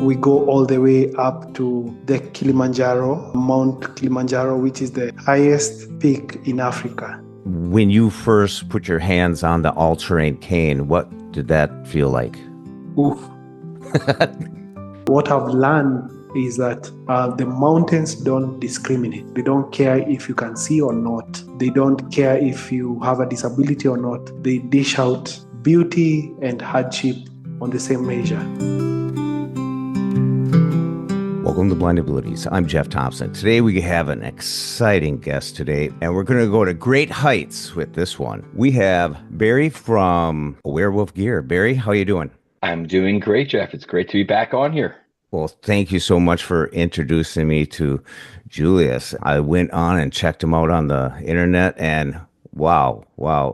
We go all the way up to the Kilimanjaro, Mount Kilimanjaro, which is the highest peak in Africa. When you first put your hands on the all-terrain cane, what did that feel like? Oof. What I've learned is that the mountains don't discriminate. They don't care if you can see or not. They don't care if you have a disability or not. They dish out beauty and hardship on the same measure. Welcome to Blindabilities. I'm Jeff Thompson. Today we have an exciting guest today, and we're going to go to great heights with this one. We have Barry from Awarewolf Gear. Barry, how are you doing? I'm doing great, Jeff. It's great to be back on here. Well, thank you so much for introducing me to Julius. I went on and checked him out on the internet, and wow,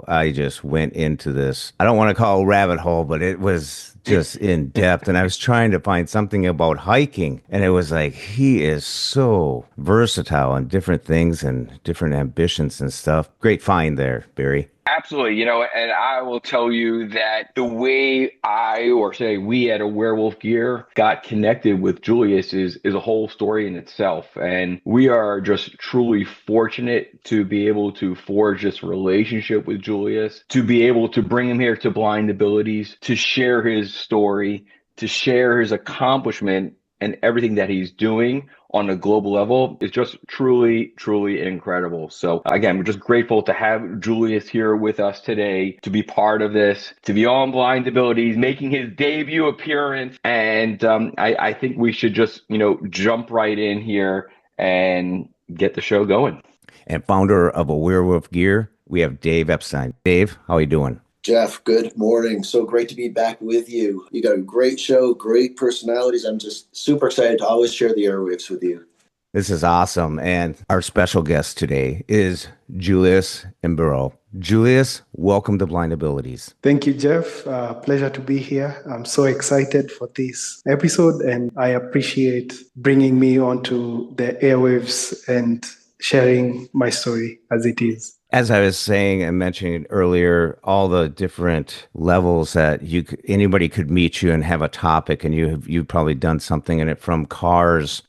I just went into this. I don't want to call it a rabbit hole, but it was just in depth. And I was trying to find something about hiking, and it was like, he is so versatile on different things and different ambitions and stuff. Great find there, Barry. Absolutely. And I will tell you that the way we at Awarewolf Gear got connected with Julius is a whole story in itself. And we are just truly fortunate to be able to forge this relationship with Julius, to be able to bring him here to Blindabilities, to share his story, to share his accomplishment and everything that he's doing on a global level is just truly, truly incredible. So again, we're just grateful to have Julius here with us today, to be part of this, to be on Blindabilities, making his debut appearance. And I think we should just, jump right in here and get the show going. And founder of Awarewolf Gear, we have Dave Epstein. Dave, how are you doing? Jeff, good morning. So great to be back with you. You got a great show, great personalities. I'm just super excited to always share the airwaves with you. This is awesome. And our special guest today is Julius Mbura. Julius, welcome to Blindabilities. Thank you, Jeff. Pleasure to be here. I'm so excited for this episode, and I appreciate bringing me onto the airwaves and sharing my story as it is. As I was saying and mentioning earlier, all the different levels that anybody could meet you and have a topic, and you've probably done something in it, from cars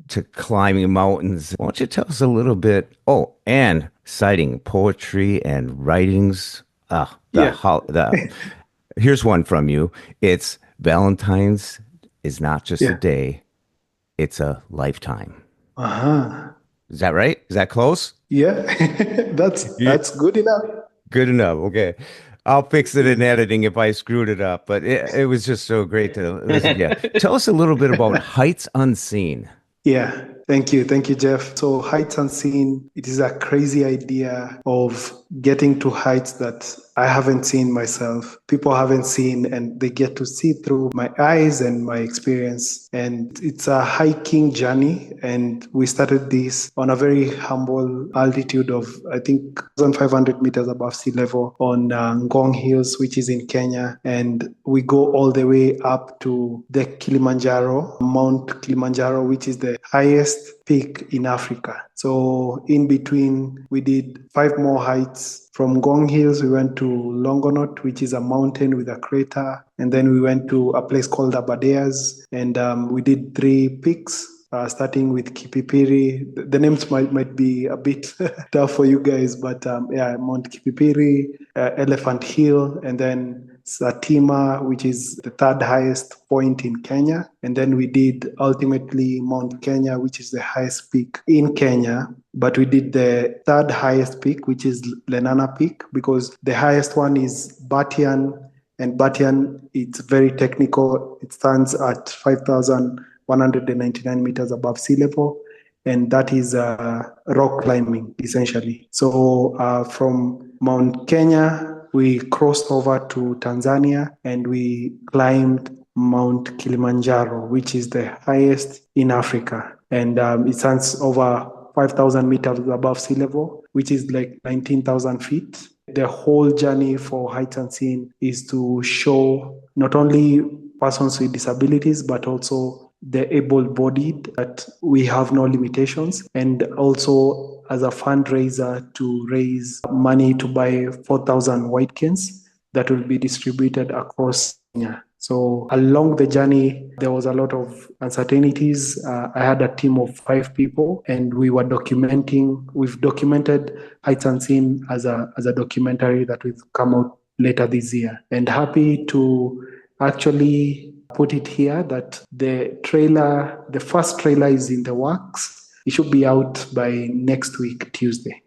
to climbing mountains. Why don't you tell us a little bit? Oh, and citing poetry and writings. Here's one from you. It's Valentine's is not just a day; it's a lifetime. Is that right? Is that close? Yeah, that's good enough. Good enough. Okay. I'll fix it in editing if I screwed it up, but it was just so great to listen. Yeah. Tell us a little bit about Heights Unseen. Yeah. Thank you, Jeff. So Heights Unseen, it is a crazy idea of getting to heights that I haven't seen myself, people haven't seen, and they get to see through my eyes and my experience. And it's a hiking journey. And we started this on a very humble altitude of, I think, 1,500 meters above sea level on Ngong Hills, which is in Kenya. And we go all the way up to the Kilimanjaro, Mount Kilimanjaro, which is the highest peak in Africa. So in between, we did 5 more heights. From Ngong Hills, we went to Longonot, which is a mountain with a crater. And then we went to a place called Embodies. And we did 3 peaks, starting with Kipipiri. The names might be a bit tough for you guys, but Mount Kipipiri, Elephant Hill, and then Satima, which is the 3rd highest point in Kenya. And then we did ultimately Mount Kenya, which is the highest peak in Kenya. But we did the 3rd highest peak, which is Lenana Peak, because the highest one is Batian. And Batian, it's very technical. It stands at 5,199 meters above sea level. And that is rock climbing, essentially. So from Mount Kenya, we crossed over to Tanzania and we climbed Mount Kilimanjaro, which is the highest in Africa. And it stands over 5,000 meters above sea level, which is like 19,000 feet. The whole journey for Heights Unseen is to show not only persons with disabilities, but also the able-bodied, that we have no limitations, and also as a fundraiser to raise money to buy 4,000 white canes that will be distributed across Kenya. So along the journey, there was a lot of uncertainties. I had a team of 5 people, and we were documenting. We've documented Heights Unseen as a documentary that will come out later this year. And happy to actually put it here that the first trailer is in the works. It should be out by next week, Tuesday.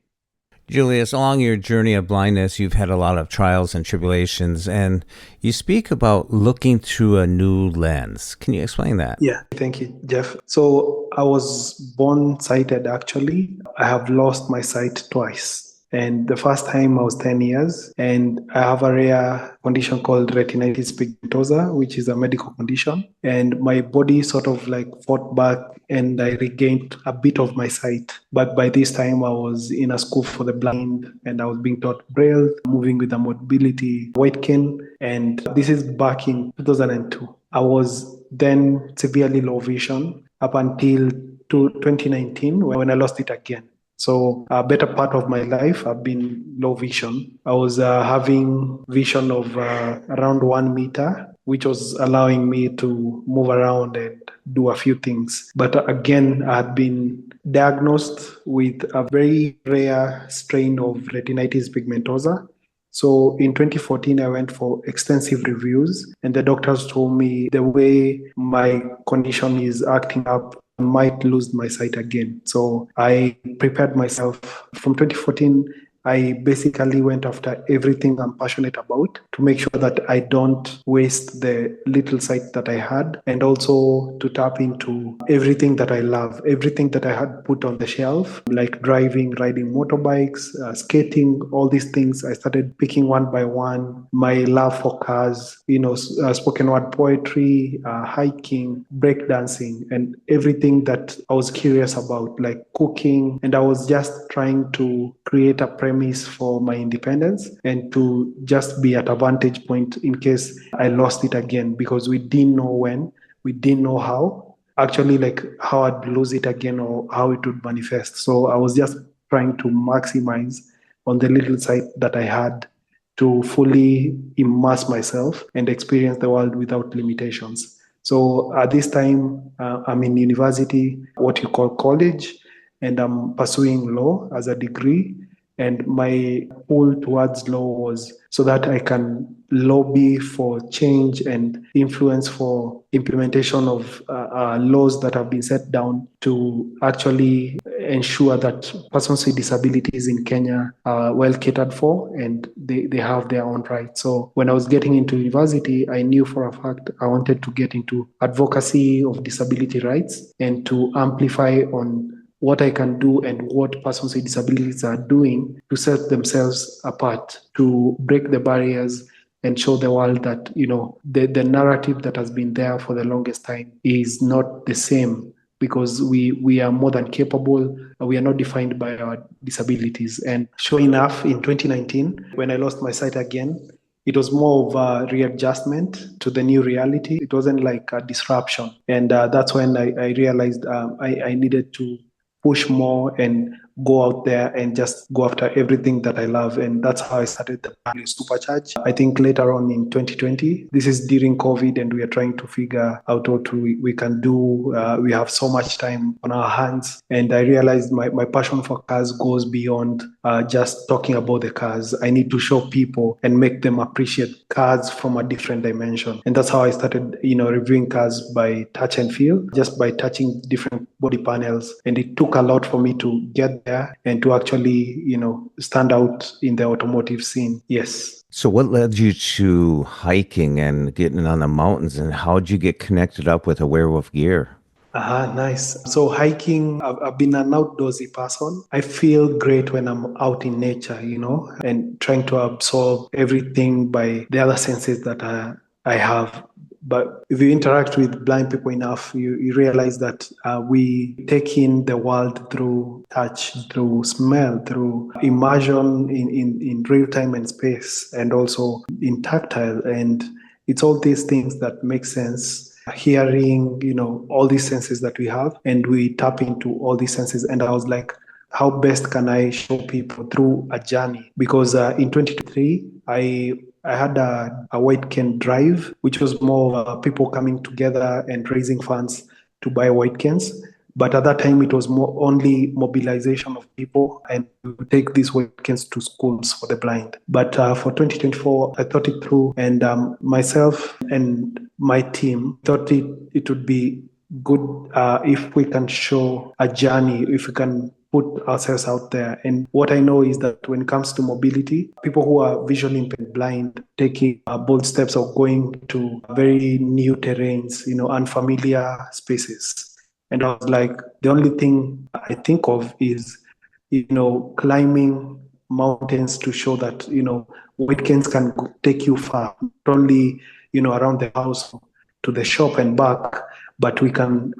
Julius, along your journey of blindness, you've had a lot of trials and tribulations, and you speak about looking through a new lens. Can you explain that? Yeah, thank you, Jeff. So I was born sighted, actually. I have lost my sight twice. And the first time I was 10 years, and I have a rare condition called retinitis pigmentosa, which is a medical condition. And my body sort of like fought back, and I regained a bit of my sight. But by this time, I was in a school for the blind, and I was being taught Braille, moving with a mobility white cane. And this is back in 2002. I was then severely low vision up until 2019 when I lost it again. So a better part of my life, I've been low vision. I was having vision of around 1 meter, which was allowing me to move around and do a few things. But again, I had been diagnosed with a very rare strain of retinitis pigmentosa. So in 2014, I went for extensive reviews, and the doctors told me the way my condition is acting up, I might lose my sight again. So I prepared myself. From 2014, I basically went after everything I'm passionate about to make sure that I don't waste the little sight that I had, and also to tap into everything that I love, everything that I had put on the shelf, like driving, riding motorbikes, skating, all these things. I started picking one by one. My love for cars, spoken word poetry, hiking, breakdancing, and everything that I was curious about, like cooking. And I was just trying to create a premise for my independence and to just be at a vantage point in case I lost it again, because we didn't know when, we didn't know how, actually, like how I'd lose it again or how it would manifest. So I was just trying to maximize on the little sight that I had to fully immerse myself and experience the world without limitations. So at this time, I'm in university, what you call college, and I'm pursuing law as a degree. And my pull towards law was so that I can lobby for change and influence for implementation of laws that have been set down to actually ensure that persons with disabilities in Kenya are well catered for and they have their own rights. So when I was getting into university, I knew for a fact I wanted to get into advocacy of disability rights and to amplify on what I can do and what persons with disabilities are doing to set themselves apart, to break the barriers and show the world that, the narrative that has been there for the longest time is not the same, because we are more than capable. We are not defined by our disabilities. And sure enough, in 2019, when I lost my sight again, it was more of a readjustment to the new reality. It wasn't like a disruption. And that's when I realized I needed to push more and go out there and just go after everything that I love. And that's how I started the Julius Supercharge. I think later on in 2020, this is during COVID, and we are trying to figure out what we can do. We have so much time on our hands. And I realized my passion for cars goes beyond just talking about the cars. I need to show people and make them appreciate cars from a different dimension. And that's how I started, reviewing cars by touch and feel, just by touching different body panels. And it took a lot for me to get there and to actually, stand out in the automotive scene. Yes. So what led you to hiking and getting on the mountains, and how did you get connected up with Awarewolf Gear? Nice. So hiking, I've been an outdoorsy person. I feel great when I'm out in nature, and trying to absorb everything by the other senses that I have. But if you interact with blind people enough, you realize that we take in the world through touch, through smell, through immersion in real time and space, and also in tactile. And it's all these things that make sense. Hearing, all these senses that we have, and we tap into all these senses. And I was like, how best can I show people through a journey? Because in 2023, I I had a white cane drive, which was more of people coming together and raising funds to buy white canes. But at that time, it was more only mobilization of people and we would take these white canes to schools for the blind. But for 2024, I thought it through, and myself and my team thought it would be good if we can show a journey, if we can put ourselves out there. And what I know is that when it comes to mobility, people who are visually impaired blind taking bold steps of going to very new terrains, unfamiliar spaces. And I was like, the only thing I think of is, climbing mountains to show that, white canes can take you far, not only, around the house to the shop and back, but we can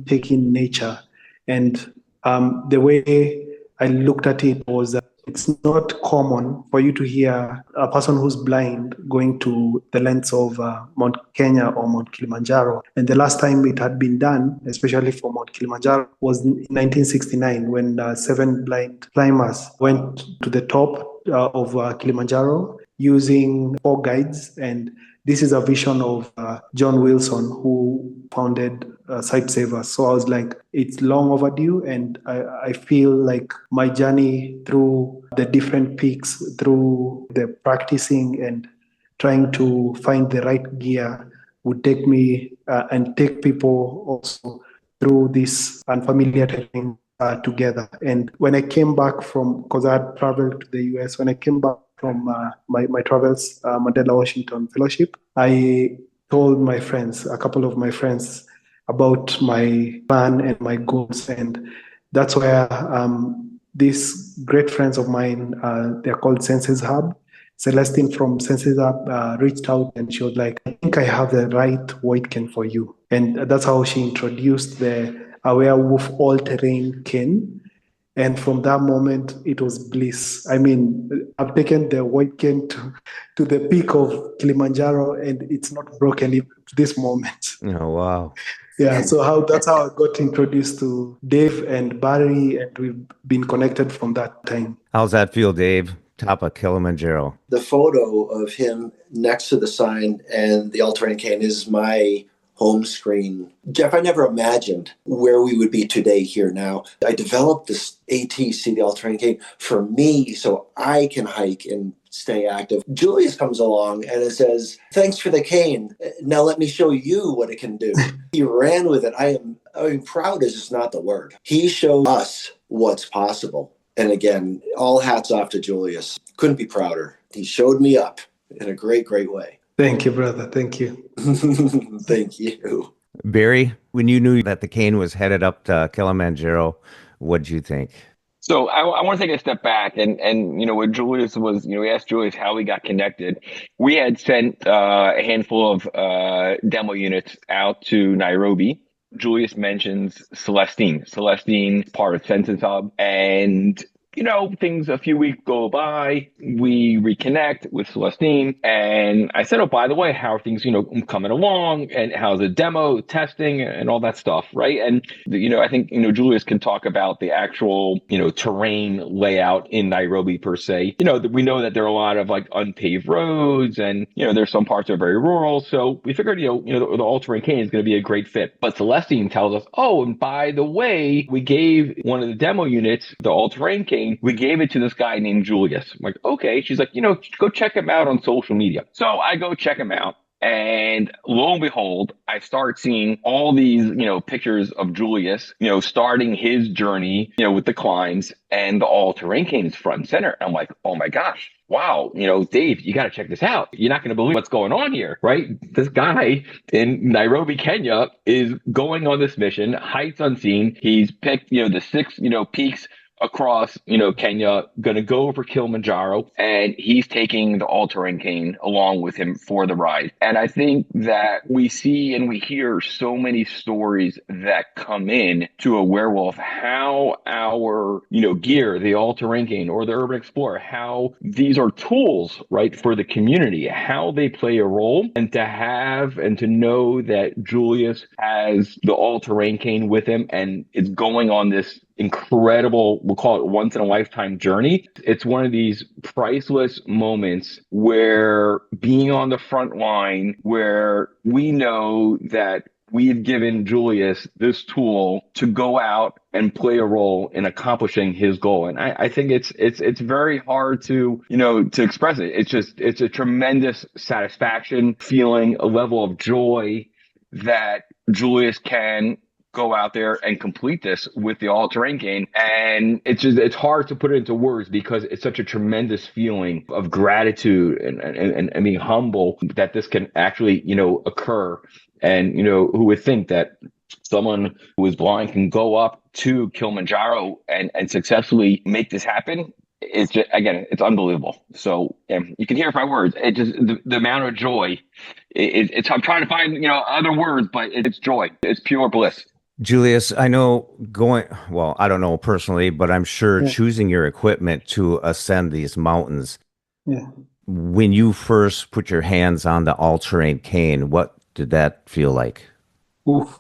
take in nature. And the way I looked at it was that it's not common for you to hear a person who's blind going to the lengths of Mount Kenya or Mount Kilimanjaro. And the last time it had been done, especially for Mount Kilimanjaro, was in 1969 when 7 blind climbers went to the top of Kilimanjaro using 4 guides. And this is a vision of John Wilson, who founded Sight Savers. So I was like, it's long overdue. And I feel like my journey through the different peaks, through the practicing and trying to find the right gear would take me and take people also through this unfamiliar terrain together. And when I came back because I had traveled to the US, when I came back from my travels, Mandela Washington Fellowship, I told my friends, a couple of my friends, about my plan and my goals. And that's where these great friends of mine, they're called Senses Hub. Celestine from Senses Hub reached out and she was like, I think I have the right white cane for you. And that's how she introduced the Awarewolf All-Terrain Cane. And from that moment, it was bliss. I mean, I've taken the white cane to the peak of Kilimanjaro, and it's not broken to this moment. Oh, wow. Yeah, so that's how I got introduced to Dave and Barry, and we've been connected from that time. How's that feel, Dave? Top of Kilimanjaro. The photo of him next to the sign and the all-terrain cane is my home screen. Jeff, I never imagined where we would be today here now. I developed this ATC, the all-terrain cane, for me so I can hike and stay active. Julius comes along and it says, thanks for the cane. Now let me show you what it can do. He ran with it. I mean, proud is just not the word. He showed us what's possible. And again, all hats off to Julius. Couldn't be prouder. He showed me up in a great, great way. Thank you, brother. Thank you. Thank you. Barry, when you knew that the cane was headed up to Kilimanjaro, what did you think? So I want to take a step back and what Julius was, we asked Julius how we got connected. We had sent a handful of demo units out to Nairobi. Julius mentions Celestine, part of Senses Hub, and things, a few weeks go by, we reconnect with Celestine, and I said, oh, by the way, how are things, coming along, and how's the demo testing and all that stuff, right? And, I think, Julius can talk about the actual, terrain layout in Nairobi per se. We know that there are a lot of like unpaved roads and, there's some parts that are very rural. So we figured, the all-terrain cane is going to be a great fit. But Celestine tells us, oh, and by the way, we gave one of the demo units, the all-terrain cane, we gave it to this guy named Julius. I'm like, okay. She's like, go check him out on social media. So I go check him out. And lo and behold, I start seeing all these, pictures of Julius, starting his journey, with the climbs, and the all-terrain cane is front and center. I'm like, oh my gosh, wow, Dave, you got to check this out. You're not going to believe what's going on here, right? This guy in Nairobi, Kenya is going on this mission, heights unseen. He's picked, the 6, peaks across, Kenya, going to go over Kilimanjaro, and he's taking the all-terrain cane along with him for the ride. And I think that we see and we hear so many stories that come in to Awarewolf, how our, gear, the all-terrain cane or the Urban Explorer, how these are tools, right, for the community, how they play a role, and to have and to know that Julius has the all-terrain cane with him and is going on this incredible, we'll call it once in a lifetime journey. It's one of these priceless moments where being on the front line, where we know that we've given Julius this tool to go out and play a role in accomplishing his goal. And I think it's very hard to, to express it. It's a tremendous satisfaction feeling, a level of joy that Julius can go out there and complete this with the all-terrain cane. And it's hard to put it into words because it's such a tremendous feeling of gratitude and being humble that this can actually, occur. And, who would think that someone who is blind can go up to Kilimanjaro and successfully make this happen? It's just, again, it's unbelievable. So you can hear it by words. It just the amount of joy. I'm trying to find other words, but it's joy. It's pure bliss. Julius, I know I don't know personally, but I'm sure choosing your equipment to ascend these mountains. Yeah. When you first put your hands on the all-terrain cane, what did that feel like? Oof.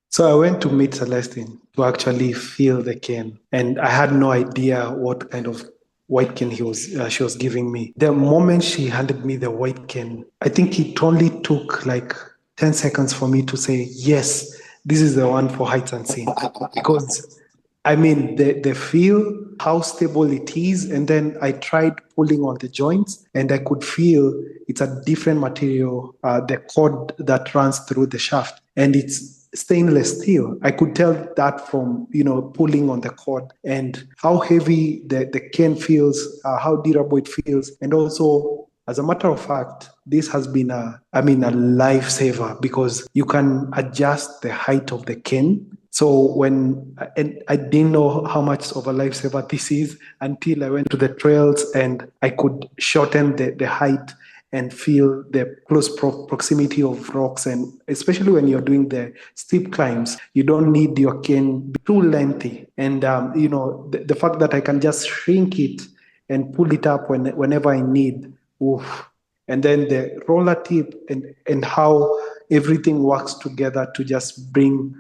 So I went to meet Celestine to actually feel the cane, and I had no idea what kind of white cane she was giving me. The moment she handed me the white cane, I think it only took like 10 seconds for me to say, yes, this is the one for heights unseen. Because, I mean, the feel, how stable it is, and then I tried pulling on the joints, and I could feel it's a different material, the cord that runs through the shaft, and it's stainless steel. I could tell that from, pulling on the cord, and how heavy the cane feels, how durable it feels, and also, as a matter of fact, this has been a lifesaver because you can adjust the height of the cane. So and I didn't know how much of a lifesaver this is until I went to the trails and I could shorten the height and feel the close proximity of rocks. And especially when you're doing the steep climbs, you don't need your cane too lengthy. And, the fact that I can just shrink it and pull it up whenever I need. Oof. And then the roller tip and how everything works together to just bring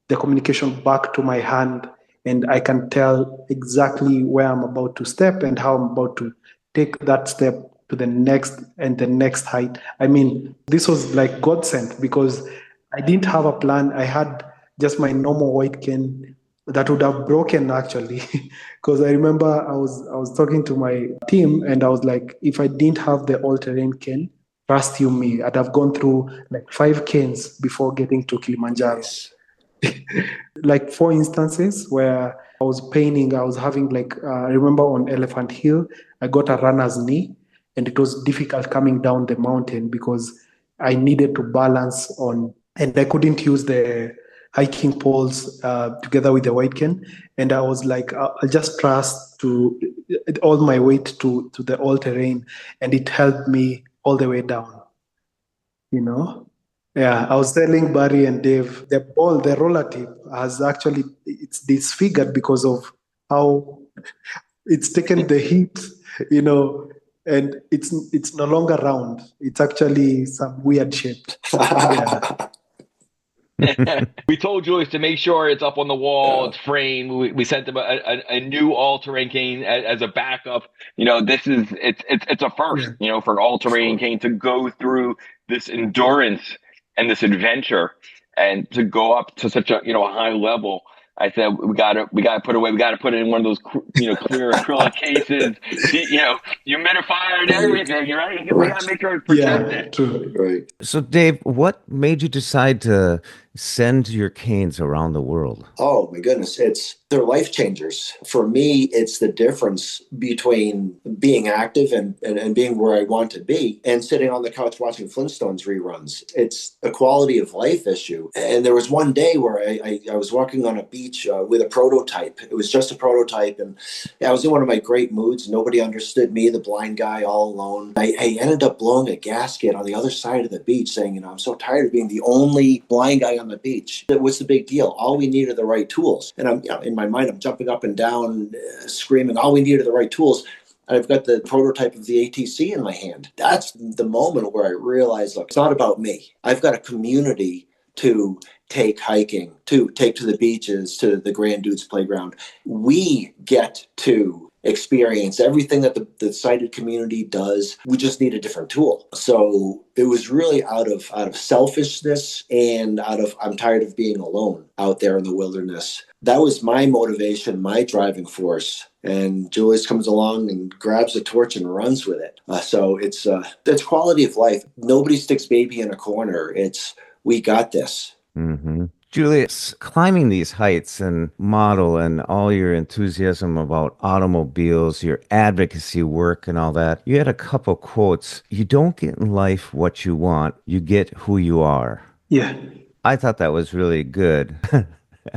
the communication back to my hand, and I can tell exactly where I'm about to step and how I'm about to take that step to the next and the next height. I mean, this was like God sent because I didn't have a plan. I had just my normal white cane that would have broken actually, because I remember I was talking to my team and I was like, if I didn't have the all-terrain cane, trust you me, I'd have gone through like 5 canes before getting to Kilimanjaro. Like 4 instances where I was having I remember on Elephant Hill, I got a runner's knee and it was difficult coming down the mountain because I needed to balance on, and I couldn't use the hiking poles together with the white cane. And I was like, I'll just trust to all my weight to the all-terrain, and it helped me all the way down, Yeah, I was telling Barry and Dave, the roller tip it's disfigured because of how it's taken the heat, and it's no longer round. It's actually some weird shape. Yeah. We told Julius to make sure it's up on the wall, it's framed. We sent him a new all-terrain cane as a backup. It's a first, for an all-terrain cane to go through this endurance and this adventure and to go up to such a high level. I said we gotta put away. We gotta put it in one of those clear acrylic cases, humidifier and everything. Right? We gotta make sure it's protected. True. Right. So, Dave, what made you decide to send your canes around the world? Oh my goodness, they're life changers. For me, it's the difference between being active and being where I want to be and sitting on the couch watching Flintstones reruns. It's a quality of life issue. And there was one day where I was walking on a beach with a prototype. It was just a prototype, and I was in one of my great moods. Nobody understood me, the blind guy, all alone. I ended up blowing a gasket on the other side of the beach saying, I'm so tired of being the only blind guy on the beach. What's the big deal? All we need are the right tools. And I'm, in my mind, I'm jumping up and down, screaming, all we need are the right tools. And I've got the prototype of the ATC in my hand. That's the moment where I realized, look, it's not about me. I've got a community to take hiking, to take to the beaches, to the Grand Dudes playground. We get to experience everything that the sighted community does. We just need a different tool. So it was really out of selfishness and out of, I'm tired of being alone out there in the wilderness. That was my motivation, my driving force. And Julius comes along and grabs the torch and runs with it. So it's quality of life. Nobody sticks baby in a corner. It's, we got this. Mm-hmm. Julius, climbing these heights and model and all your enthusiasm about automobiles, your advocacy work and all that, you had a couple quotes. You don't get in life what you want, you get who you are. Yeah. I thought that was really good.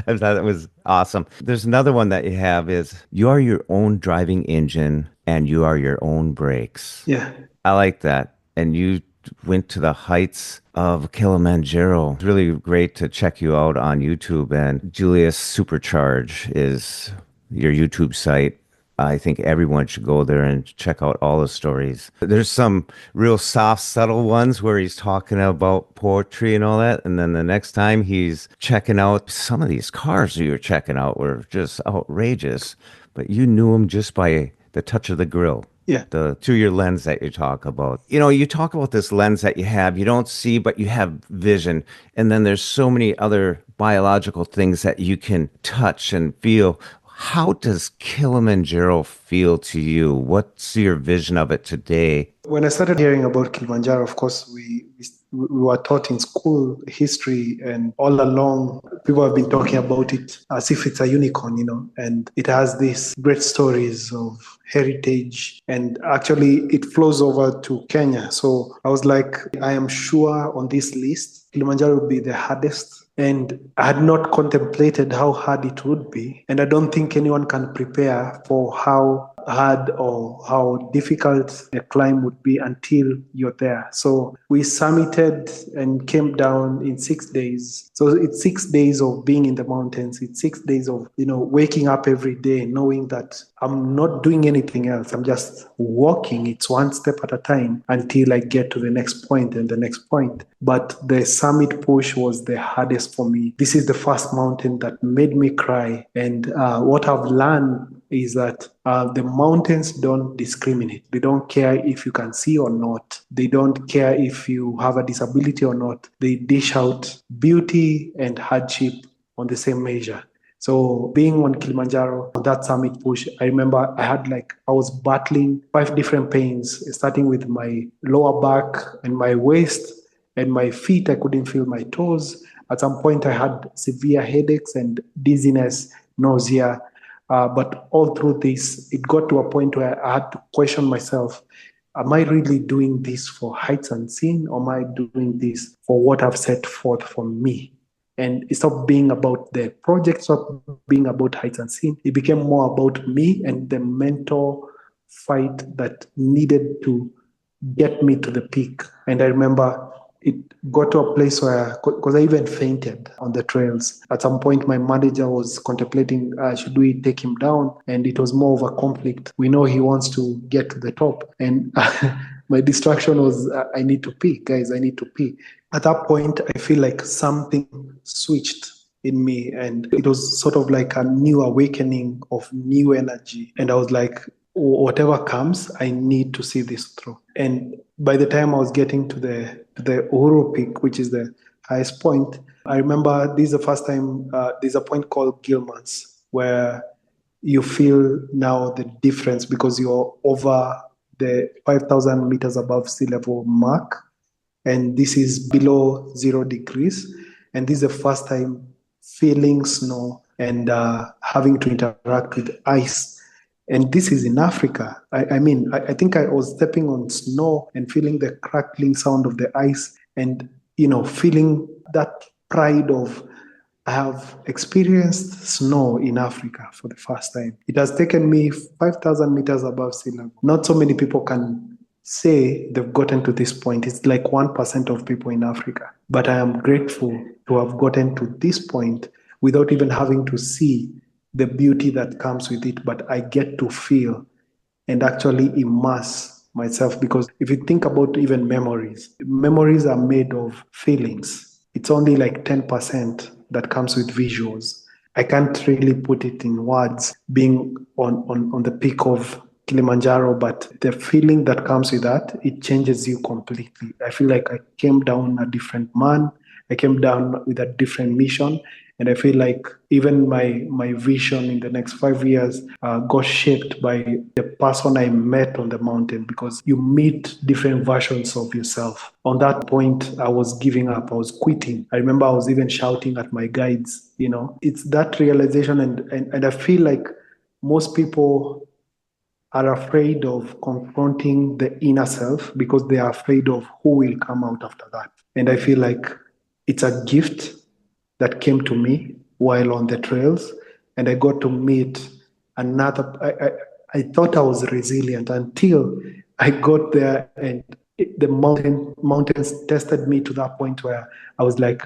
I thought it was awesome. There's another one that you have is you are your own driving engine and you are your own brakes. Yeah. I like that. And you went to the heights of Kilimanjaro. It's really great to check you out on YouTube. And Julius Supercharge is your YouTube site. I think everyone should go there and check out all the stories. There's some real soft, subtle ones where he's talking about poetry and all that. And then the next time he's checking out some of these cars you were checking out were just outrageous. But you knew them just by the touch of the grill. Yeah. Through your lens that you talk about. You know, you talk about this lens that you have, you don't see, but you have vision. And then there's so many other biological things that you can touch and feel. How does Kilimanjaro feel to you? What's your vision of it today? When I started hearing about Kilimanjaro, of course, we were taught in school history, and all along people have been talking about it as if it's a unicorn, and it has these great stories of heritage, and actually it flows over to Kenya. So I was like, I am sure on this list, Kilimanjaro will be the hardest. And I had not contemplated how hard it would be. And I don't think anyone can prepare for how hard or how difficult the climb would be until you're there. So we summited and came down in 6 days. So it's 6 days of being in the mountains. It's 6 days of, waking up every day, knowing that I'm not doing anything else. I'm just walking. It's one step at a time until I get to the next point and the next point. But the summit push was the hardest for me. This is the first mountain that made me cry. And what I've learned is that the mountains don't discriminate. They don't care if you can see or not. They don't care if you have a disability or not. They dish out beauty and hardship on the same measure. So being on Kilimanjaro, on that summit push, I remember I was battling 5 different pains, starting with my lower back and my waist and my feet. I couldn't feel my toes. At some point, I had severe headaches and dizziness, nausea. But all through this, it got to a point where I had to question myself, am I really doing this for heights unseen, or am I doing this for what I've set forth for me? And it stopped being about the project, stopped being about heights unseen. It became more about me and the mental fight that needed to get me to the peak. And I remember it got to a place where, because I even fainted on the trails. At some point, my manager was contemplating, should we take him down? And it was more of a conflict. We know he wants to get to the top. And my distraction was, I need to pee, guys, I need to pee. At that point, I feel like something switched in me. And it was sort of like a new awakening of new energy. And I was like, whatever comes, I need to see this through. And by the time I was getting to the Uhuru Peak, which is the highest point, I remember this is the first time, there's a point called Gilman's, where you feel now the difference because you're over the 5,000 meters above sea level mark. And this is below 0 degrees. And this is the first time feeling snow and having to interact with ice. And this is in Africa. I think I was stepping on snow and feeling the crackling sound of the ice and, feeling that pride of, I have experienced snow in Africa for the first time. It has taken me 5,000 meters above sea level. Not so many people can say they've gotten to this point. It's like 1% of people in Africa. But I am grateful to have gotten to this point without even having to see the beauty that comes with it, but I get to feel and actually immerse myself. Because if you think about even memories are made of feelings. it's only like 10% that comes with visuals. I can't really put it in words being on the peak of Kilimanjaro, but the feeling that comes with that, it changes you completely. I feel like I came down a different man. I came down with a different mission. And I feel like even my vision in the next 5 years got shaped by the person I met on the mountain, because you meet different versions of yourself. On that point, I was giving up. I was quitting. I remember I was even shouting at my guides. It's that realization. And I feel like most people are afraid of confronting the inner self because they are afraid of who will come out after that. And I feel like it's a gift that came to me while on the trails, and I got to meet another. I thought I was resilient until I got there, and the mountains tested me to that point where I was like,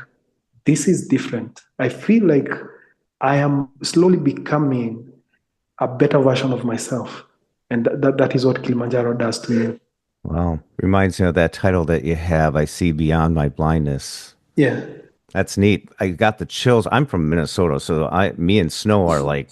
this is different. I feel like I am slowly becoming a better version of myself. And that is what Kilimanjaro does to you. Wow. Reminds me of that title that you have, I See Beyond My Blindness. Yeah. That's neat. I got the chills. I'm from Minnesota, so me and snow are like,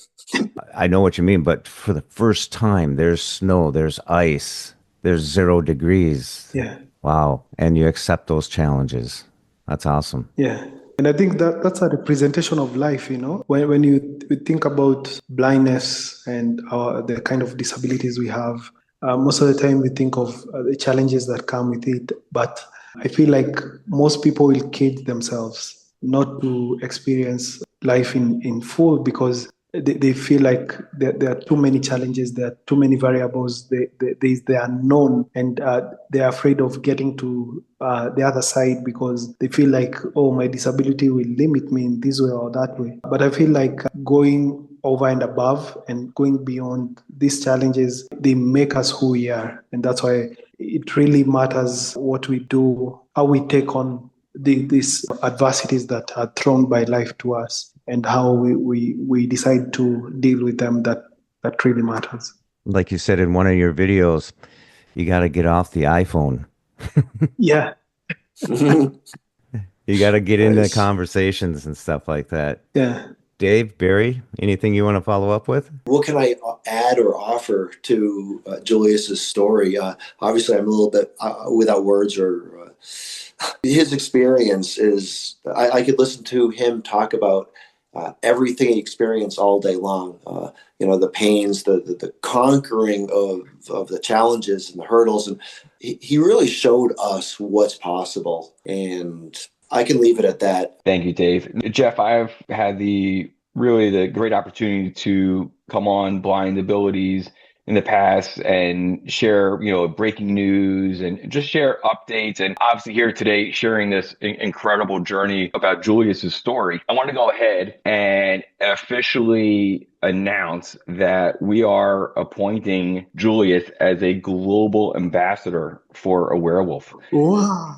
I know what you mean, but for the first time, there's snow, there's ice, there's 0 degrees. Yeah. Wow. And you accept those challenges. That's awesome. Yeah. And I think that's a representation of life, when you think about blindness and the kind of disabilities we have, most of the time we think of the challenges that come with it. But I feel like most people will cage themselves not to experience life in full, because they feel like there are too many challenges, there are too many variables, there's the unknown, and they're afraid of getting to the other side because they feel like, oh, my disability will limit me in this way or that way. But I feel like going over and above and going beyond these challenges, they make us who we are. And that's why it really matters what we do, how we take on these adversities that are thrown by life to us, and how we decide to deal with them. That really matters. Like you said in one of your videos, you got to get off the iPhone. Yeah. You got to get into conversations and stuff like that. Yeah. Dave, Barry, anything you want to follow up with? What can I add or offer to Julius's story? Obviously, I'm a little bit without words, or his experience is, I could listen to him talk about everything he experienced all day long. The pains, the conquering of the challenges and the hurdles. And he really showed us what's possible. And I can leave it at that. Thank you, Dave. Jeff, I've had the great opportunity to come on Blind Abilities in the past and share, breaking news and just share updates. And obviously here today, sharing this incredible journey about Julius's story. I want to go ahead and officially announce that we are appointing Julius as a global ambassador for Awarewolf. Wow.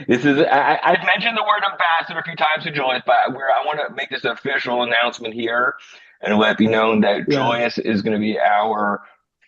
This is, I've mentioned the word ambassador a few times to Julius, but I want to make this official announcement here and let it be known that Julius is going to be our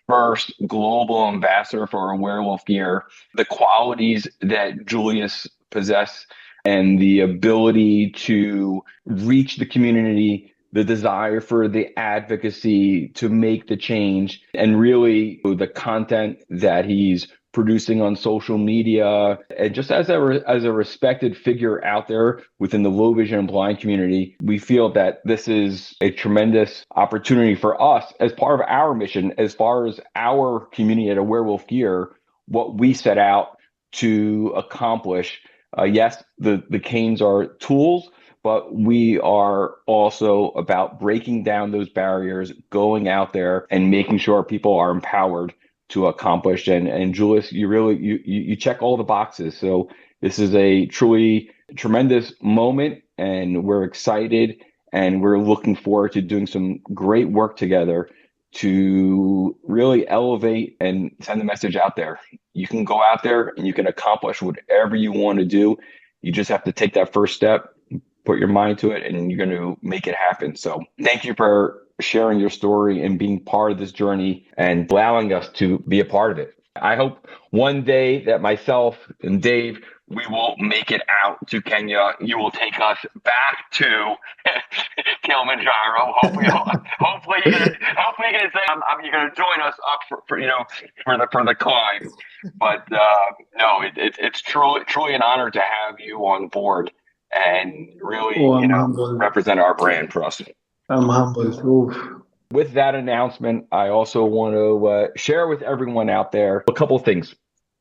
first global ambassador for Awarewolf Gear. The qualities that Julius possesses and the ability to reach the community, the desire for the advocacy to make the change, and really the content that he's producing on social media, and just as a respected figure out there within the low vision and blind community, we feel that this is a tremendous opportunity for us as part of our mission, as far as our community at Awarewolf Gear, what we set out to accomplish. Yes, the canes are tools, but we are also about breaking down those barriers, going out there and making sure people are empowered to accomplish. And Julius, you check all the boxes. So this is a truly tremendous moment, and we're excited, and we're looking forward to doing some great work together to really elevate and send the message out there. You can go out there and you can accomplish whatever you want to do. You just have to take that first step, put your mind to it, and you're going to make it happen. So thank you for sharing your story and being part of this journey and allowing us to be a part of it. I hope one day that myself and Dave we will make it out to Kenya. You will take us back to Kilimanjaro. Hopefully you're gonna say you're gonna join us up for the climb. But no, it's truly an honor to have you on board and really represent our brand for us. I'm humbled. Oof. With that announcement, I also want to share with everyone out there a couple of things.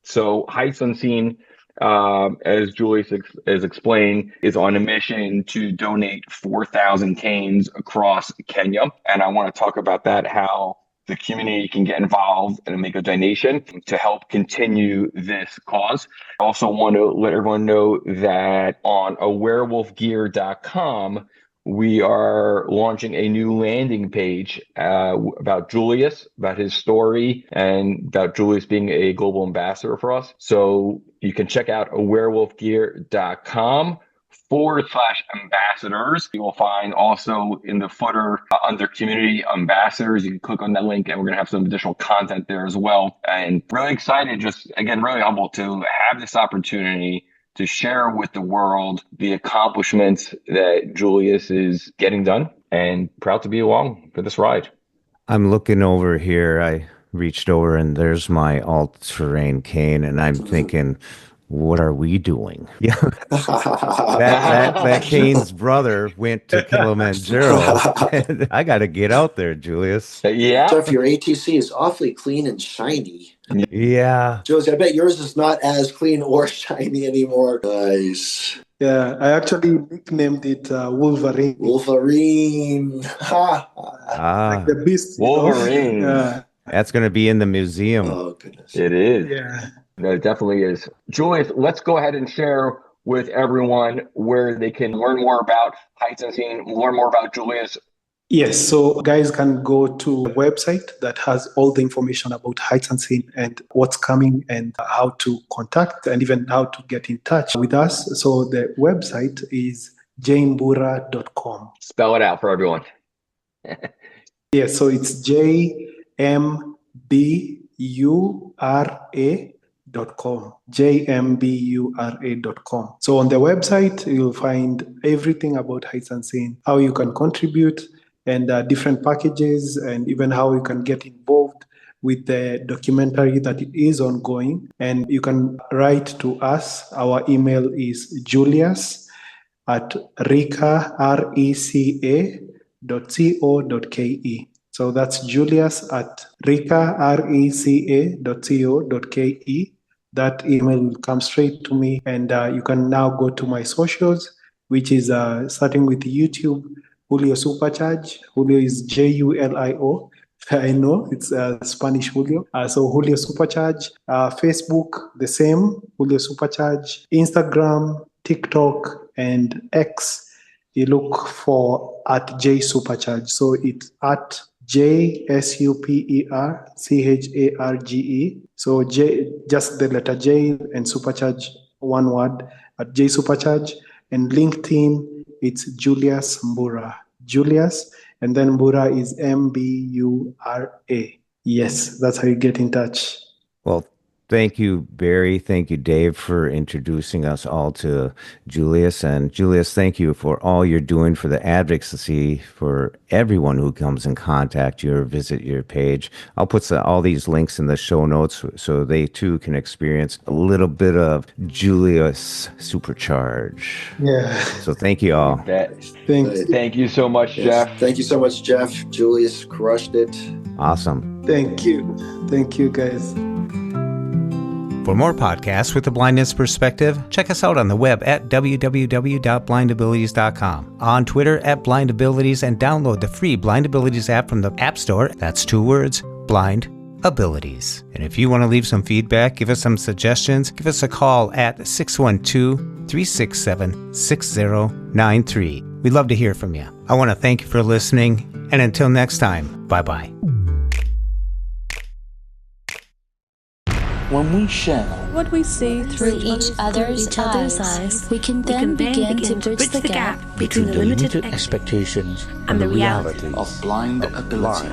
So Heights Unseen, as Julius has explained, is on a mission to donate 4,000 canes across Kenya. And I want to talk about that, how the community can get involved and make a donation to help continue this cause. I also want to let everyone know that on awarewolfgear.com, we are launching a new landing page about Julius, about his story, and about Julius being a global ambassador for us. So you can check out awarewolfgear.com/ambassadors. You will find also in the footer under community ambassadors. You can click on that link and we're going to have some additional content there as well. And really excited, just again, really humbled to have this opportunity to share with the world the accomplishments that Julius is getting done, and proud to be along for this ride. I'm looking over here. I reached over and there's my all-terrain cane, and I'm thinking, what are we doing? Yeah, that Kane's brother went to Kilimanjaro, and I got to get out there, Julius. Yeah, Jeff, your ATC is awfully clean and shiny. Yeah, Julius, I bet yours is not as clean or shiny anymore. Nice. Yeah, I actually nicknamed it Wolverine. Wolverine. Like the beast. Wolverine. Yeah. That's going to be in the museum. Oh, goodness. It is. Yeah. No, it definitely is. Julius, let's go ahead and share with everyone where they can learn more about Heights Unseen, learn more about Julius. Yes, so guys can go to a website that has all the information about Heights Unseen and what's coming and how to contact and even how to get in touch with us. So the website is jmbura.com. Spell it out for everyone. Yeah, so it's jmbura.com. jmbura.com. So on the website, you'll find everything about Heights Unseen, how you can contribute, and different packages, and even how you can get involved with the documentary that is ongoing. And you can write to us. Our email is julius@reca.co.ke. So that's julius@reca.co.ke. That email will come straight to me, and you can now go to my socials, which is starting with YouTube, Julio Supercharge. Julio is Julio. I know it's Spanish Julio. So Julio Supercharge. Facebook, the same, Julio Supercharge. Instagram, TikTok, and X, you look for @JSupercharge. So it's @JSUPERCHARGE. So J, just the letter J, and Supercharge, one word, @JSupercharge. And LinkedIn, it's Julius Mbura. Julius, and then Mbura is MBURA. Yes, that's how you get in touch. Well, thank you, Barry. Thank you, Dave, for introducing us all to Julius. And Julius, thank you for all you're doing for the advocacy for everyone who comes in contact you or visit your page. I'll put all these links in the show notes so they too can experience a little bit of Julius Supercharge. Yeah. So thank you all. Thank you so much, Jeff. Thank you so much, Jeff. Julius crushed it. Awesome. Thank you. Thank you, guys. For more podcasts with the blindness perspective, check us out on the web at www.blindabilities.com, on Twitter @blindabilities, and download the free Blind Abilities app from the App Store. That's 2 words, Blind Abilities. And if you want to leave some feedback, give us some suggestions, give us a call at 612-367-6093. We'd love to hear from you. I want to thank you for listening, and until next time, bye-bye. When we share what we see through each other's eyes, we can then begin to bridge the gap between the limited expectations and the realities of blind abilities.